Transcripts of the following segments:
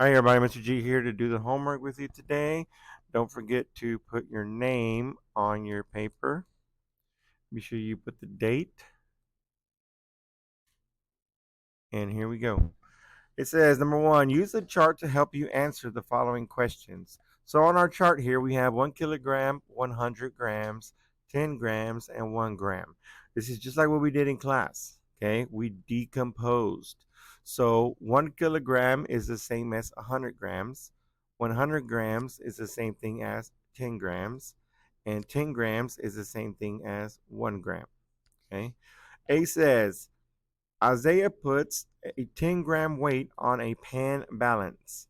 Hi everybody, Mr. G here to do the homework with you today. Don't forget to put your name on your paper. Be sure you put the date. And here we go. It says, number one, use the chart to help you answer the following questions. So on our chart here, we have 1 kilogram, 100 grams, 10 grams, and 1 gram. This is just like what we did in class. Okay, we decomposed. So 1 kilogram is the same as 100 grams. 100 grams is the same thing as 10 grams. And 10 grams is the same thing as 1 gram. Okay, A says, Isaiah puts a 10-gram weight on a pan balance.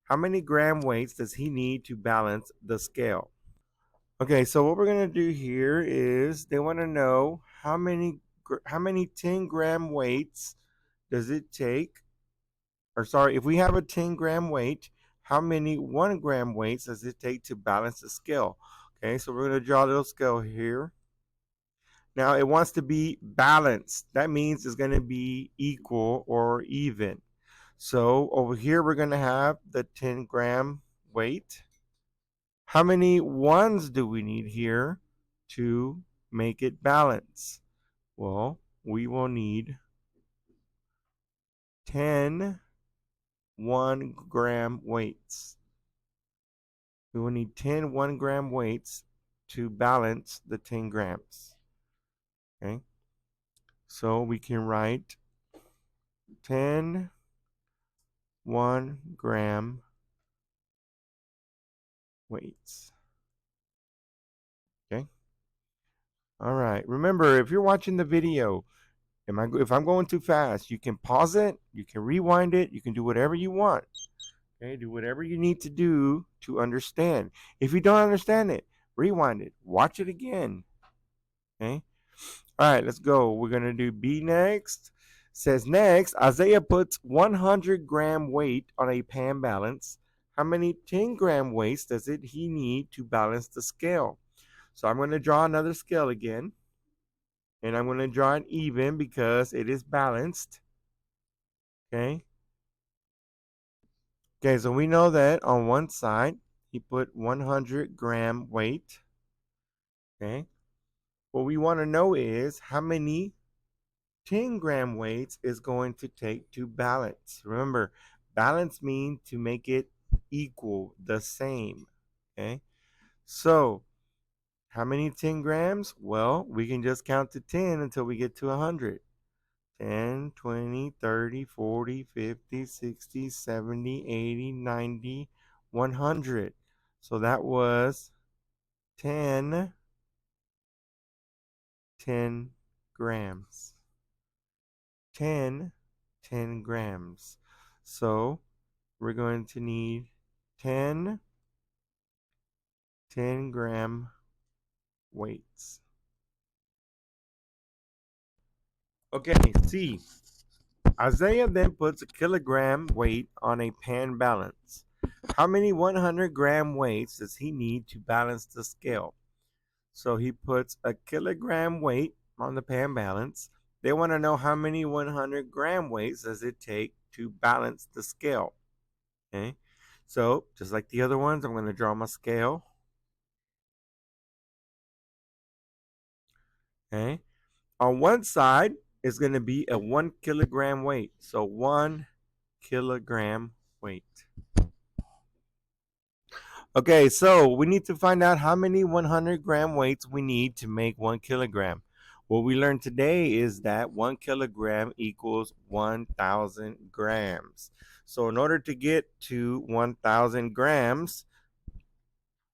How many gram weights does he need to balance the scale? Okay, so what we're going to do here is they want to know how many 10-gram weights does it take? Or sorry, if we have a 10-gram weight, how many 1-gram weights does it take to balance the scale? Okay, so we're going to draw a little scale here. Now it wants to be balanced. That means it's going to be equal or even. So over here we're going to have the 10-gram weight. How many ones do we need here to make it balance? Well, we will need 10 1-gram weights. We will need 10 1-gram weights to balance the 10 grams. Okay, so we can write 10 1-gram weights. Okay. All right. Remember, if you're watching the video, if I'm going too fast, you can pause it, you can rewind it, you can do whatever you want. Okay, do whatever you need to do to understand. If you don't understand it, rewind it, watch it again. Okay. All right, let's go. We're gonna do B next. Says next, Isaiah puts 100-gram weight on a pan balance. How many 10-gram weights does he need to balance the scale? So I'm going to draw another scale again. And I'm going to draw an even because it is balanced. Okay. Okay, so we know that on one side, he put 100-gram weight. Okay. What we want to know is how many 10-gram weights is going to take to balance. Remember, balance means to make it equal, the same. Okay. So, how many 10 grams? Well, we can just count to 10 until we get to 100. 10, 20, 30, 40, 50, 60, 70, 80, 90, 100. So that was 10 grams. 10 grams. So we're going to need 10 10-gram weights. Okay, C. Isaiah then puts a kilogram weight on a pan balance. How many 100-gram weights does he need to balance the scale? So he puts a kilogram weight on the pan balance. They want to know how many 100-gram weights does it take to balance the scale. Okay, so just like the other ones, I'm going to draw my scale. Okay, on one side is going to be a 1 kilogram weight. So 1 kilogram weight. Okay, so we need to find out how many 100-gram weights we need to make 1 kilogram. What we learned today is that 1 kilogram equals 1,000 grams. So in order to get to 1,000 grams,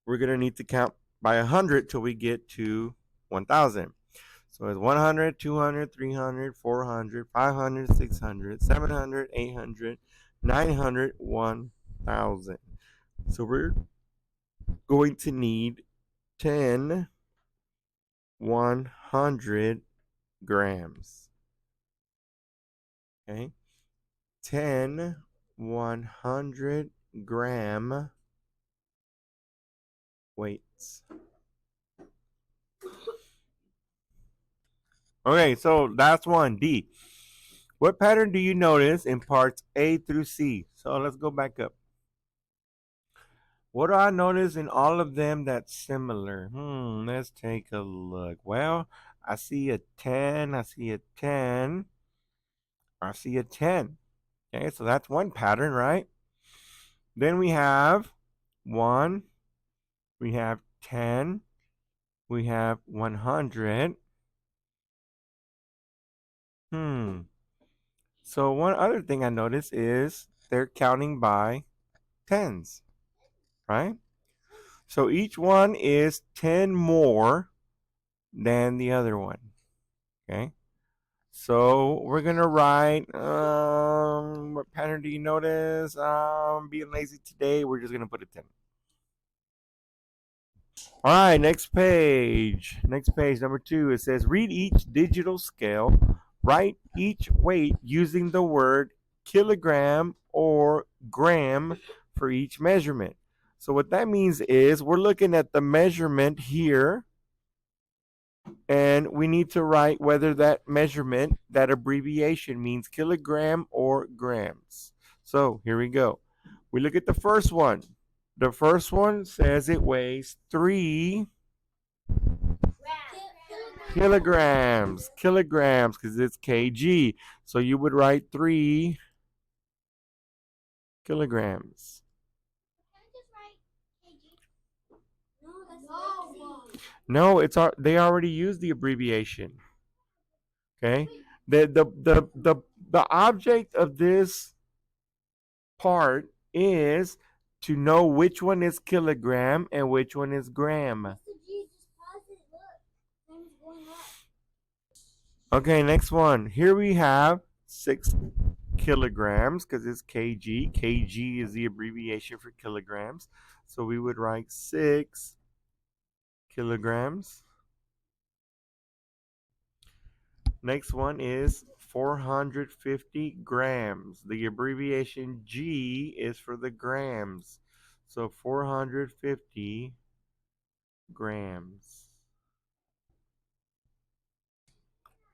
we're going to need to count by 100 till we get to 1,000. So it's 100, 200, 300, 400, 500, 600, 700, 800, 900, 1,000. So we're going to need 10 100 grams. Okay, 10 100-gram weights. Okay, so last one, D. What pattern do you notice in parts A through C? So let's go back up. What do I notice in all of them that's similar? Let's take a look. Well, I see a 10, I see a 10, I see a 10. Okay, so that's one pattern, right? Then we have 1, we have 10, we have 100. So one other thing I noticed is they're counting by tens, right? So each one is 10 more than the other one, okay? So we're gonna write, what pattern do you notice? Being lazy today, we're just gonna put a 10. All right, next page. Next page, number 2. It says, read each digital scale. Write each weight using the word kilogram or gram for each measurement. So what that means is we're looking at the measurement here, and we need to write whether that measurement, that abbreviation means kilogram or grams. So here we go. We look at the first one. The first one says it weighs 3 kilograms, because it's kg. So you would write 3 kilograms. No, they already used the abbreviation. Okay? The object of this part is to know which one is kilogram and which one is gram. Okay, next one. Here we have 6 kilograms because it's kg. Kg is the abbreviation for kilograms. So we would write 6 kilograms. Next one is 450 grams. The abbreviation G is for the grams. So 450 grams.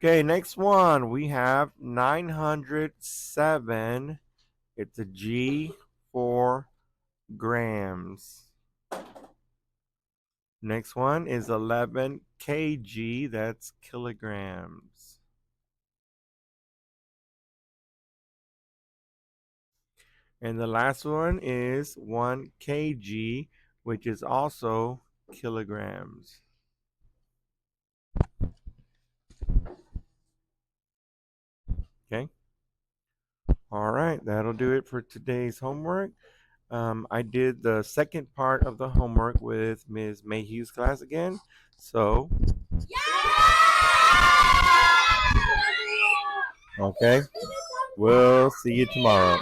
Okay, next one. We have 907. It's a G for grams. Next one is 11 kg. That's kilograms. And the last one is 1 kg, which is also kilograms. Okay. All right, that'll do it for today's homework. I did the second part of the homework with Ms. Mayhew's class again. So, okay, we'll see you tomorrow.